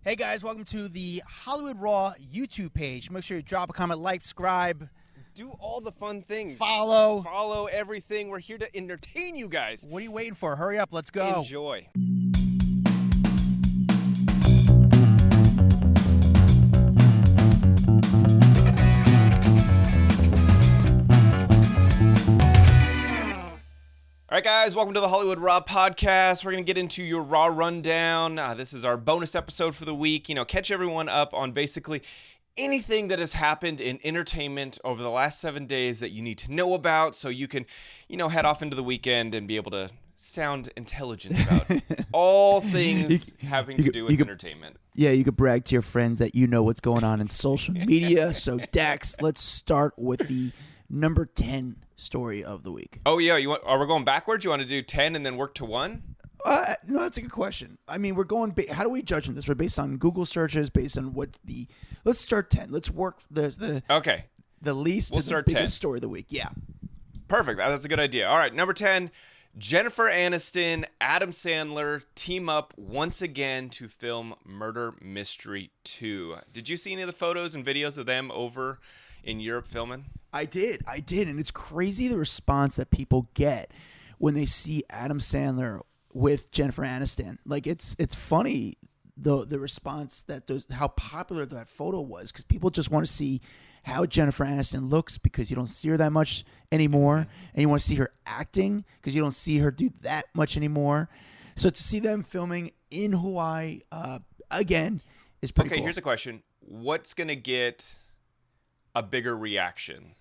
Hey guys, welcome to the Hollywood Raw YouTube page. Make sure you drop a comment, like, subscribe. Do all the fun things. Follow everything. We're here to entertain you guys. What are you waiting for? Hurry up, let's go. Enjoy. All right, guys, welcome to the Hollywood Raw podcast. We're going to get into your Raw rundown. This is our bonus episode for the week. Catch everyone up on basically anything that has happened in entertainment over the last 7 days that you need to know about so you can, head off into the weekend and be able to sound intelligent about all things having to do with entertainment. Yeah, you could brag to your friends that you know what's going on in social media. So, Dax, let's start with the number 10 story of the week. Oh, yeah. Are we going backwards? You want to do 10 and then work to 1? No, that's a good question. I mean, we're going. How do we judge this? We're based on Google searches, based on Let's start 10. Let's work the least to the biggest 10. story of the week. Yeah. Perfect. That's a good idea. All right, number 10. Jennifer Aniston, Adam Sandler team up once again to film Murder Mystery 2. Did you see any of the photos and videos of them over in Europe filming? I did, and it's crazy the response that people get when they see Adam Sandler with Jennifer Aniston. Like it's funny the response how popular that photo was, because people just want to see how Jennifer Aniston looks, because you don't see her that much anymore, and you want to see her acting because you don't see her do that much anymore. So to see them filming in Hawaii again is pretty cool. Okay, here's a question: what's gonna get a bigger reaction?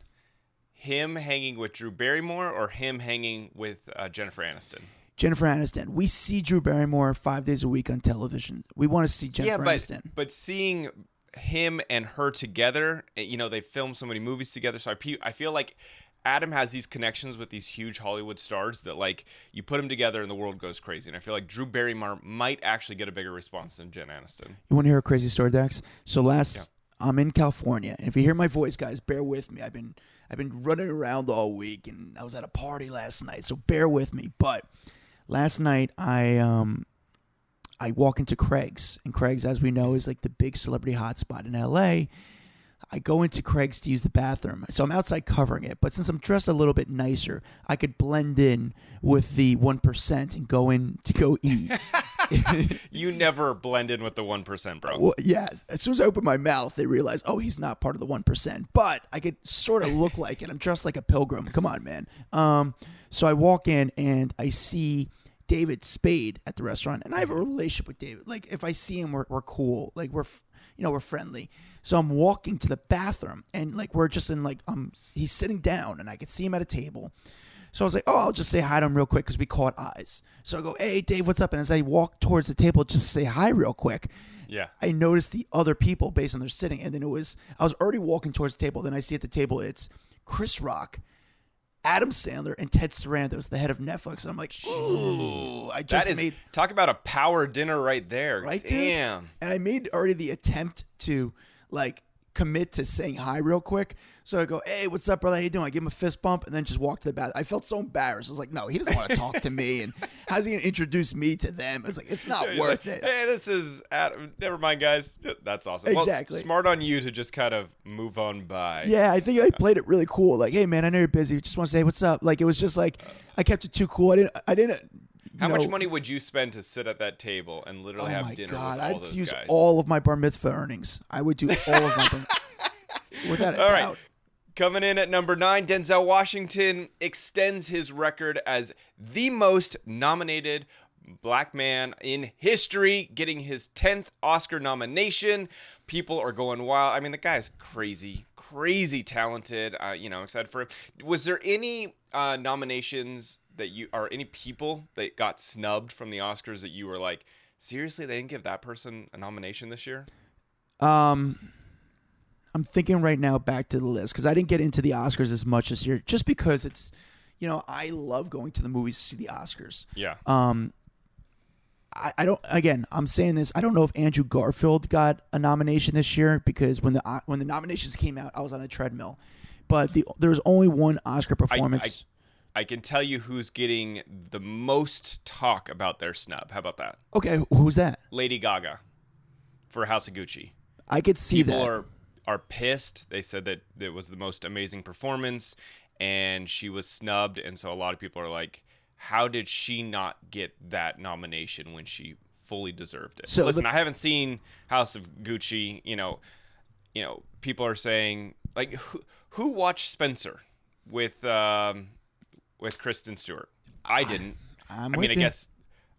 Him hanging with Drew Barrymore or him hanging with Jennifer Aniston? Jennifer Aniston. We see Drew Barrymore 5 days a week on television. We want to see Jennifer Aniston. But seeing him and her together, they filmed so many movies together. So I feel like Adam has these connections with these huge Hollywood stars that, like, you put them together and the world goes crazy. And I feel like Drew Barrymore might actually get a bigger response than Jen Aniston. You want to hear a crazy story, Dax? So I'm in California, and if you hear my voice, guys, bear with me. I've been running around all week, and I was at a party last night, so bear with me. But last night, I walk into Craig's, and Craig's, as we know, is like the big celebrity hotspot in LA. I go into Craig's to use the bathroom, so I'm outside covering it. But since I'm dressed a little bit nicer, I could blend in with the 1% and go in to go eat. You never blend in with the 1%, bro. Well, yeah. As soon as I open my mouth, they realize, oh, he's not part of the 1%. But I could sort of look like it. I'm dressed like a pilgrim. Come on, man. So I walk in and I see David Spade at the restaurant, and I have a relationship with David. Like, if I see him, we're cool. Like, we're friendly. So I'm walking to the bathroom, and like we're just in he's sitting down, and I could see him at a table. So I was like, oh, I'll just say hi to him real quick because we caught eyes. So I go, hey, Dave, what's up? And as I walk towards the table just to say hi real quick, I noticed the other people based on their sitting. And then I was already walking towards the table. Then I see at the table it's Chris Rock, Adam Sandler, and Ted Sarandos, the head of Netflix. And I'm like, ooh, talk about a power dinner right there. Right, damn. Dude? And I made already the attempt to commit to saying hi real quick. So I go, hey, what's up, brother? How you doing? I give him a fist bump and then just walk to the bathroom. I felt so embarrassed. I was like, no, he doesn't want to talk to me. And how's he going to introduce me to them? It's like, it's not worth it. Hey, this is Adam. Never mind, guys. That's awesome. Exactly. Well, smart on you to just kind of move on by. Yeah, I think I played it really cool. Like, hey, man, I know you're busy. Just want to say, what's up? Like, it was just like, I kept it too cool. I didn't. How much money would you spend to sit at that table and literally have dinner with all those guys? I'd use all of my bar mitzvah earnings. I would do all of my without a doubt. Right. Coming in at number 9, Denzel Washington extends his record as the most nominated black man in history, getting his 10th Oscar nomination. People are going wild. I mean, the guy's crazy talented. I'm excited for him. Was there any nominations any people that got snubbed from the Oscars that you were like, seriously, they didn't give that person a nomination this year? I'm thinking right now back to the list because I didn't get into the Oscars as much this year, just because it's, I love going to the movies to see the Oscars. Yeah. I don't. Again, I'm saying this. I don't know if Andrew Garfield got a nomination this year because when the nominations came out, I was on a treadmill. But there was only one Oscar performance. I can tell you who's getting the most talk about their snub. How about that? Okay, who's that? Lady Gaga. for House of Gucci. I could see People that. are pissed. They said that it was the most amazing performance, and she was snubbed. And so a lot of people are like, how did she not get that nomination when she fully deserved it? So listen, I haven't seen House of Gucci. People are saying like, who watched Spencer with Kristen Stewart? I didn't. I mean, I guess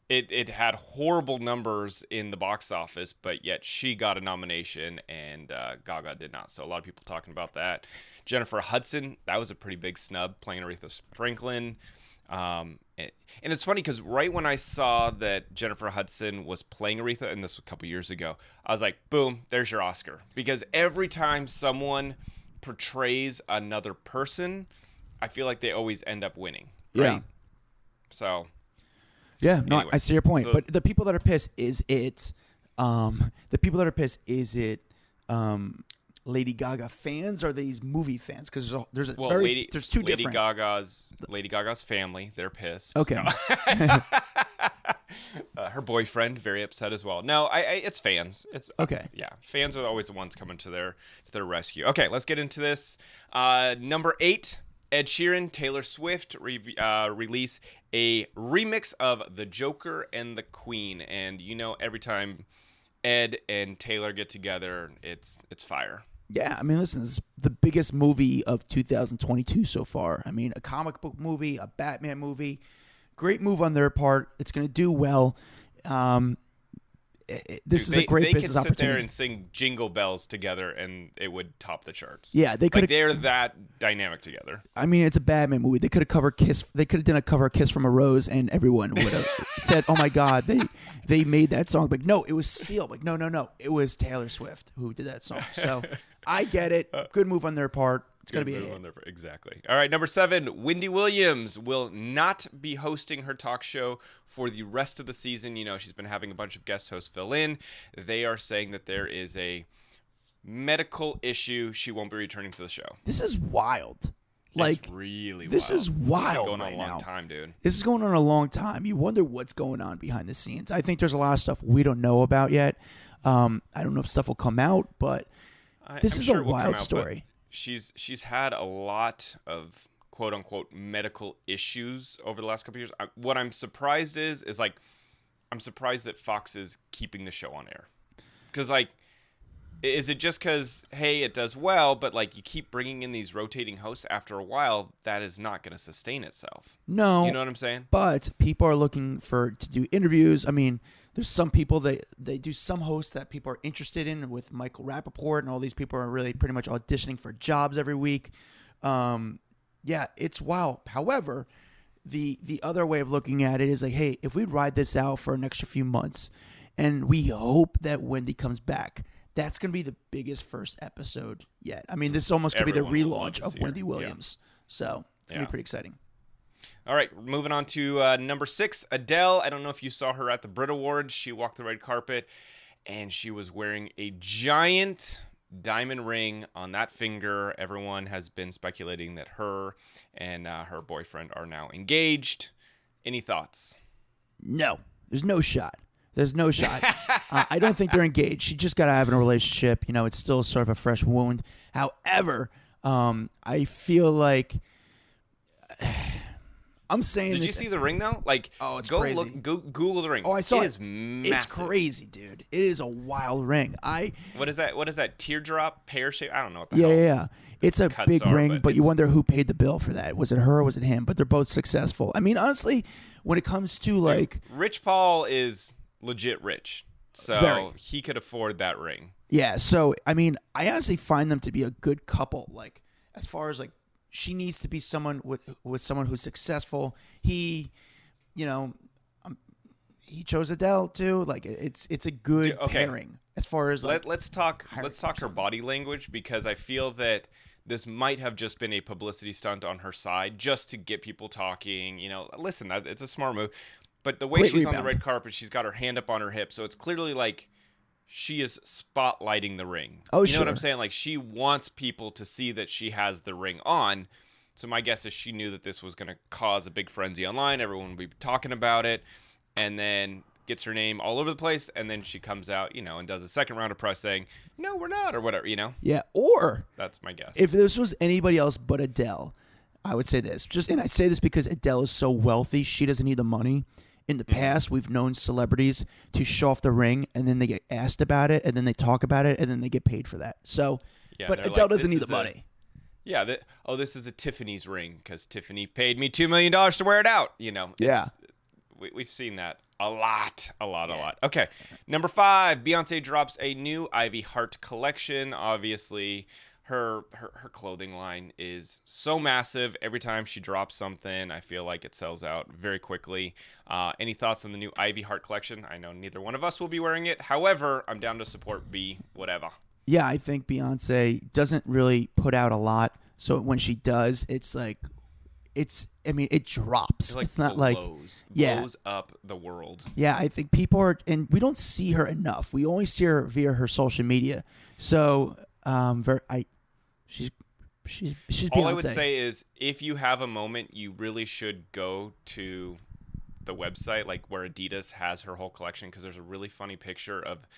it had horrible numbers in the box office, but yet she got a nomination and Gaga did not. So a lot of people talking about that. Jennifer Hudson, that was a pretty big snub, playing Aretha Franklin. And it's funny because right when I saw that Jennifer Hudson was playing Aretha, and this was a couple years ago, I was like, boom, there's your Oscar. Because every time someone portrays another person, I feel like they always end up winning. Right? Yeah. So. Yeah, no, Anyway, I see your point. so- But the people that are pissed, is it Lady Gaga fans or these movie fans? Because there's two Lady different. Lady Gaga's family, they're pissed. Okay. No. Her boyfriend very upset as well. No, it's fans. It's Okay. Yeah, fans are always the ones coming to their rescue. Okay, let's get into this. Number 8, Ed Sheeran, Taylor Swift release a remix of The Joker and the Queen, and every time Ed and Taylor get together, it's fire. Yeah, I mean, listen, this is the biggest movie of 2022 so far. I mean, a comic book movie, a Batman movie. Great move on their part. It's going to do well. This is a great business opportunity. They could sit there opportunity. and sing Jingle Bells together, and it would top the charts. Yeah, they could. They're that dynamic together. I mean, it's a Batman movie. They could have covered Kiss. They could have done a cover of Kiss from a Rose, and everyone would have said, "Oh my God, they made that song." But no, it was Seal. Like, no, it was Taylor Swift who did that song. So I get it. Good move on their part. It's going to be a hit. Exactly. All right, number 7, Wendy Williams will not be hosting her talk show for the rest of the season. She's been having a bunch of guest hosts fill in. They are saying that there is a medical issue. She won't be returning to the show. This is wild. It's really wild. This is wild going right on a long now. time, dude. This is going on a long time. You wonder what's going on behind the scenes. I think there's a lot of stuff we don't know about yet. I don't know if stuff will come out, but this I'm is sure a it will come wild out, story. She's had a lot of quote unquote medical issues over the last couple of years. What I'm surprised is like, I'm surprised that Fox is keeping the show on air. Because like, is it just because, hey, it does well, but like you keep bringing in these rotating hosts after a while, that is not going to sustain itself. No. You know what I'm saying? But people are looking to do interviews. I mean, there's some people they do some hosts that people are interested in, with Michael Rappaport, and all these people are really pretty much auditioning for jobs every week. Yeah, it's wild. However, the other way of looking at it is like, hey, if we ride this out for an extra few months, and we hope that Wendy comes back, that's going to be the biggest first episode yet. I mean, this almost could be the Everyone will love relaunch to of see her. Wendy Williams. So it's going to be pretty exciting. All right, moving on to number 6, Adele. I don't know if you saw her at the Brit Awards. She walked the red carpet, and she was wearing a giant diamond ring on that finger. Everyone has been speculating that her and her boyfriend are now engaged. Any thoughts? No, there's no shot. There's no shot. I don't think they're engaged. She just got to have a relationship. It's still sort of a fresh wound. However, I feel like I'm saying. Did this, you see the ring though? Like, oh, it's go crazy. go Google the ring. Oh, I saw it. It is massive. It's crazy, dude. It is a wild ring. What is that? What is that? Teardrop, pear shape? I don't know what the Yeah, hell. yeah. It's a cuts big are, ring, but but you it's- wonder who paid the bill for that. Was it her or was it him? But they're both successful. I mean, honestly, when it comes to like, Rich Paul is legit rich, so Very. he could afford that ring. yeah. So I mean, I honestly find them to be a good couple. Like, as far as like, she needs to be someone with someone who's successful. He chose Adele too. Like, it's a good Okay. pairing as far as like. Let's talk her body language, because I feel that this might have just been a publicity stunt on her side just to get people talking. Listen, it's a smart move. But the way Great she's on rebound. the red carpet, she's got her hand up on her hip, so it's clearly like she is spotlighting the ring. Oh, you know what I'm sure. saying? Like, she wants people to see that she has the ring on. So my guess is she knew that this was going to cause a big frenzy online. Everyone would be talking about it. And then gets her name all over the place, and then she comes out, and does a second round of press saying, "No, we're not," or whatever, Yeah, or that's my guess. if this was anybody else but Adele, I would say this. And I say this because Adele is so wealthy, she doesn't need the money. In the past, we've known celebrities to show off the ring, and then they get asked about it, and then they talk about it, and then they get paid for that. So, but Adele doesn't need the money. This is a Tiffany's ring because Tiffany paid me $2 million to wear it out. We've seen that a lot. Okay, number 5, Beyonce drops a new Ivy Heart collection. Obviously, her clothing line is so massive. Every time she drops something, I feel like it sells out very quickly. Any thoughts on the new Ivy Heart collection? I know neither one of us will be wearing it. However, I'm down to support B, whatever. Yeah, I think Beyonce doesn't really put out a lot. So when she does, it's like, it drops. It's not blows up the world. Yeah, I think people are, and we don't see her enough. We only see her via her social media. So, she's Beyonce. All I would say is, if you have a moment, you really should go to the website, like where Adidas has her whole collection, because there's a really funny picture of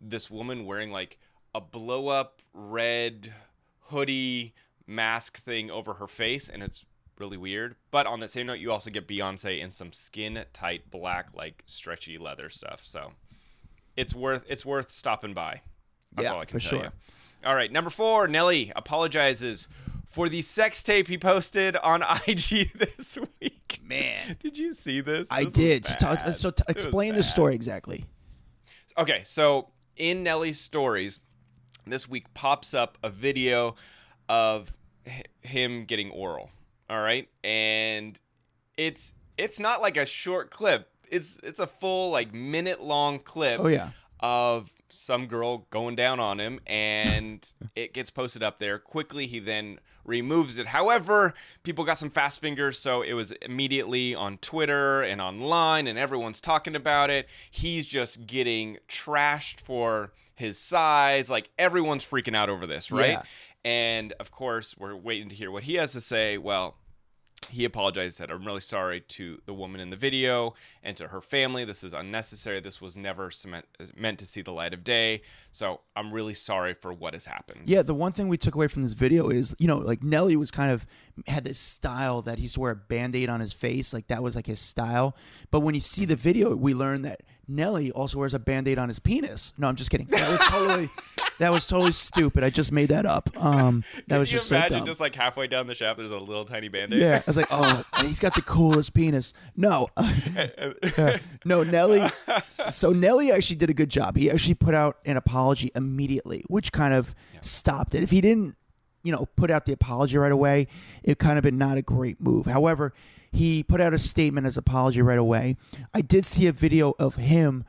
this woman wearing like a blow up red hoodie mask thing over her face, and it's really weird. But on the same note, you also get Beyonce in some skin tight black, like stretchy leather stuff. So it's worth stopping by. That's all I can tell you. All right, number 4, Nelly apologizes for the sex tape he posted on IG this week. Man, did you see this? I did. So explain the story exactly. Okay, so in Nelly's stories this week pops up a video of him getting oral. All right, and it's not like a short clip. It's a full like minute-long clip. Oh yeah. Of some girl going down on him, and it gets posted up there. Quickly, he then removes it. However, people got some fast fingers, so it was immediately on Twitter and online, and everyone's talking about it. He's just getting trashed for his size. Like, everyone's freaking out over this, right? Yeah. And, of course, we're waiting to hear what he has to say. Well, he apologized, said, "I'm really sorry to the woman in the video and to her family. This is unnecessary. This was never meant to see the light of day. So I'm really sorry for what has happened." Yeah, the one thing we took away from this video is, like Nelly was had this style that he used to wear a Band-Aid on his face. Like, that was like his style. But when you see the video, we learn that Nelly also wears a Band-Aid on his penis. No, I'm just kidding. That was totally stupid. I just made that up. That was just so dumb. Can you imagine just like halfway down the shaft, there's a little tiny Band-Aid? Yeah, I was like, oh, he's got the coolest penis. No, no, Nelly. So Nelly actually did a good job. He actually put out an apology immediately, which kind of stopped it. If he didn't, put out the apology right away, it kind of been not a great move. However, he put out a statement as apology right away. I did see a video of him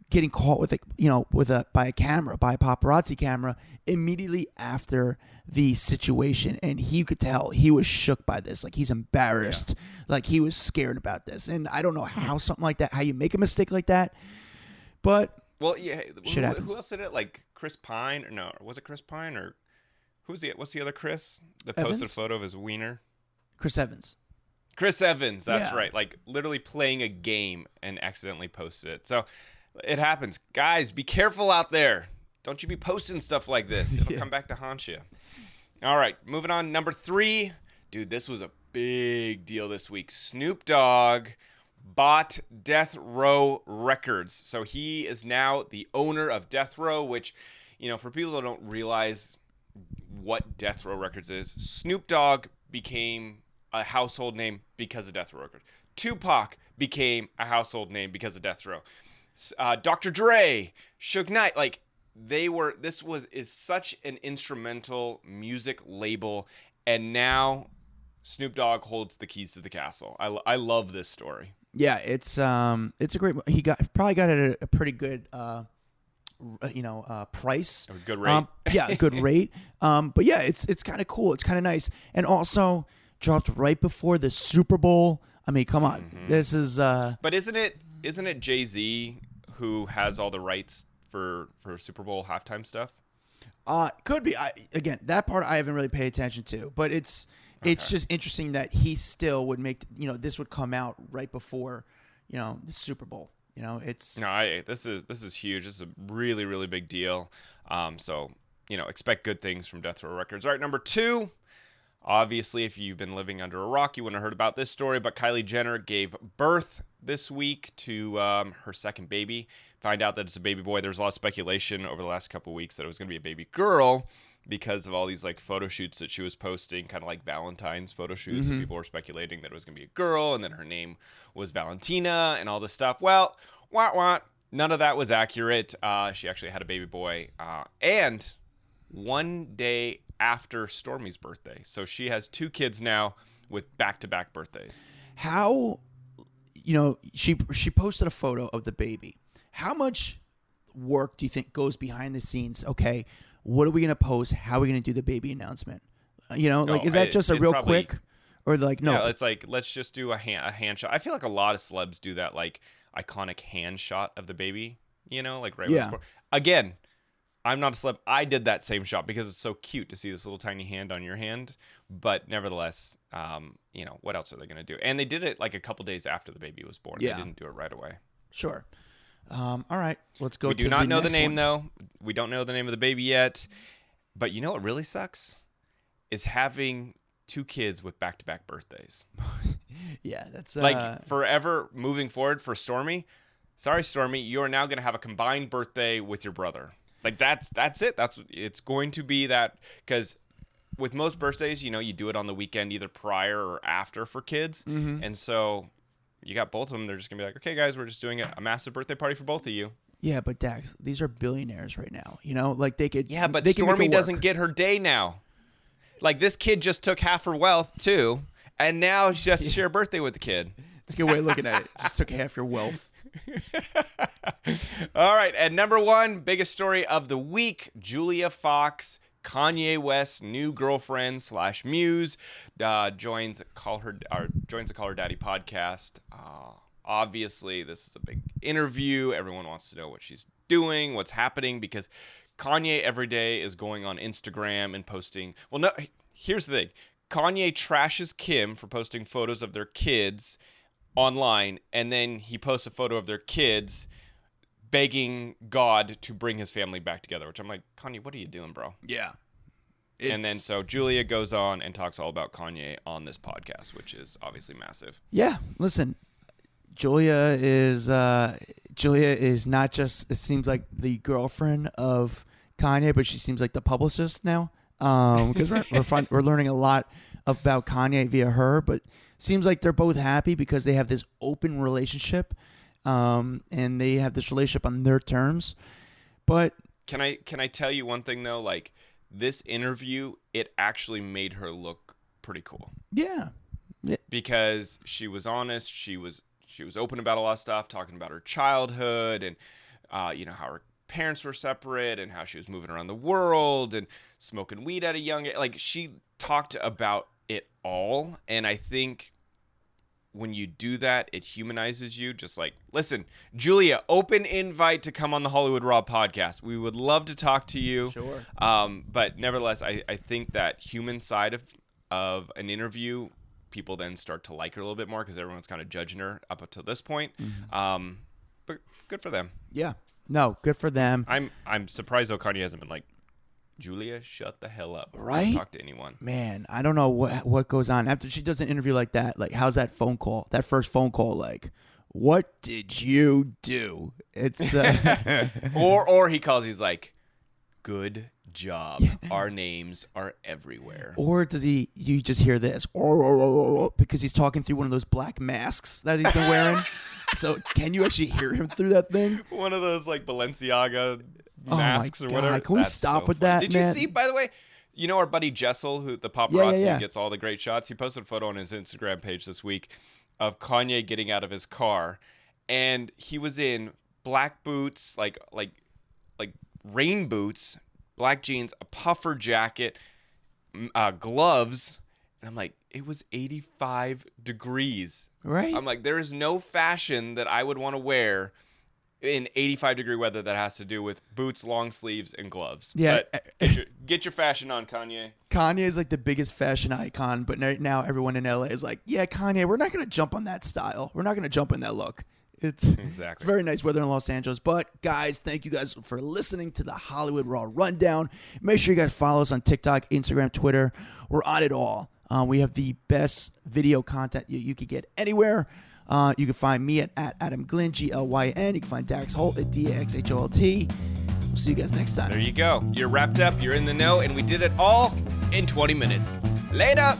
getting caught with by a paparazzi camera immediately after the situation, and he could tell he was shook by this. Like, he's embarrassed, like he was scared about this. And I don't know how you make a mistake like that, but shit happens. Who else did it? Like Chris Pine? Or no, was it Chris Pine, or what's the other Chris that posted a photo of his wiener? Chris Evans. That's right. Like, literally playing a game and accidentally posted it. So it happens. Guys, be careful out there. Don't you be posting stuff like this. It'll come back to haunt you. All right, moving on. Number 3. Dude, this was a big deal this week. Snoop Dogg bought Death Row Records. So he is now the owner of Death Row, which, for people that don't realize what Death Row Records is, Snoop Dogg became a household name because of Death Row Records. Tupac became a household name because of Death Row. Dr. Dre, Suge Knight, like, is such an instrumental music label, and now Snoop Dogg holds the keys to the castle. I love this story. Yeah, it's a great. He probably got it at a pretty good price. A good rate. A good rate. But yeah, it's kind of cool. It's kind of nice, and also dropped right before the Super Bowl. I mean, come on, this is. But isn't it Jay-Z who has all the rights for Super Bowl halftime stuff? Could be. Again, that part I haven't really paid attention to, but it's just interesting that he still would make. This would come out right before, the Super Bowl. You know, it's No, this is huge. This is a really, really big deal. So, expect good things from Death Row Records. All right, number 2. Obviously, if you've been living under a rock, you wouldn't have heard about this story, but Kylie Jenner gave birth this week to her second baby. Find out that it's a baby boy. There was a lot of speculation over the last couple of weeks that it was going to be a baby girl because of all these like photo shoots that she was posting, kind of like Valentine's photo shoots. And people were speculating that it was going to be a girl and then her name was Valentina and all this stuff. Well, none of that was accurate. She actually had a baby boy. And one day after Stormi's birthday. So she has 2 kids now with back-to-back birthdays. How, she posted a photo of the baby. How much work do you think goes behind the scenes? Okay, what are we going to post? How are we going to do the baby announcement? Is that just a real quick? Or like, no. Yeah, it's like, let's just do a hand shot. I feel like a lot of celebs do that, like, iconic hand shot of the baby, like right before. Again, I'm not a celeb. I did that same shot because it's so cute to see this little tiny hand on your hand. But nevertheless, what else are they going to do? And they did it like a couple days after the baby was born. Yeah. They didn't do it right away. Sure. All right. Let's go to the We do not know the next name, one. though. We don't know the name of the baby yet. But you know what really sucks? Is having 2 kids with back-to-back birthdays. Yeah, that's... Like, forever moving forward for Stormi. Sorry, Stormi. You are now going to have a combined birthday with your brother. Like, that's it. It's going to be that, because with most birthdays, you do it on the weekend, either prior or after for kids. Mm-hmm. And so you got both of them. They're just going to be like, okay, guys, we're just doing a massive birthday party for both of you. Yeah, but Dax, these are billionaires right now. Like they could... Yeah, but they can make Stormi it doesn't work. get her day now. Like, this kid just took half her wealth, too. And now she has to share a birthday with the kid. It's a good way of looking at it. Just took half your wealth. All right, and number 1, biggest story of the week, Julia Fox, Kanye West's new girlfriend / muse, joins the Call Her Daddy podcast. Obviously, this is a big interview. Everyone wants to know what she's doing, what's happening, because Kanye every day is going on Instagram and posting. Well, no, here's the thing. Kanye trashes Kim for posting photos of their kids online, and then he posts a photo of their kids begging God to bring his family back together, which I'm like, Kanye, what are you doing, bro? Yeah. And then so Julia goes on and talks all about Kanye on this podcast, which is obviously massive. Yeah, listen, Julia is not just, it seems like, the girlfriend of Kanye, but she seems like the publicist now. Because we're learning a lot about Kanye via her, but seems like they're both happy because they have this open relationship, and they have this relationship on their terms. But can I tell you one thing though? Like, this interview, it actually made her look pretty cool. Yeah. Because she was honest. She was open about a lot of stuff, talking about her childhood and how her parents were separate and how she was moving around the world and smoking weed at a young age. Like, she talked about it all, and I think when you do that, it humanizes you. Just like, listen, Julia, open invite to come on the Hollywood Raw podcast. We would love to talk to you. Sure. But nevertheless, I think that human side of an interview, people then start to like her a little bit more because everyone's kind of judging her up until this point. Mm-hmm. But good for them. Yeah. No, good for them. I'm surprised though Kanye hasn't been like, Julia, shut the hell up. Right? Don't talk to anyone. Man, I don't know what goes on after she does an interview like that. Like, how's that phone call? That first phone call, like, what did you do? It's or he calls. He's like, good job. Yeah. Our names are everywhere. Or does you just hear this because he's talking through one of those black masks that he's been wearing? So can you actually hear him through that thing? One of those like Balenciaga masks or whatever. Can we stop with that, Did man? you see, by the way, our buddy Jessel, who the paparazzi who gets all the great shots? He posted a photo on his Instagram page this week of Kanye getting out of his car, and he was in black boots, like rain boots, black jeans, a puffer jacket, gloves, and I'm like, it was 85 degrees. Right. I'm like, there is no fashion that I would want to wear in 85-degree weather that has to do with boots, long sleeves, and gloves. Yeah. But get your fashion on, Kanye. Kanye is like the biggest fashion icon, but right now everyone in LA is like, yeah, Kanye, we're not going to jump on that style. We're not going to jump in that look. It's Exactly. very nice weather in Los Angeles. But guys, thank you guys for listening to the Hollywood Raw Rundown. Make sure you guys follow us on TikTok, Instagram, Twitter. We're on it all. We have the best video content you could get anywhere. You can find me at Adam Glynn, Glyn. You can find Dax Holt at DAXHOLT. We'll see you guys next time. There you go. You're wrapped up. You're in the know, and we did it all in 20 minutes. Later.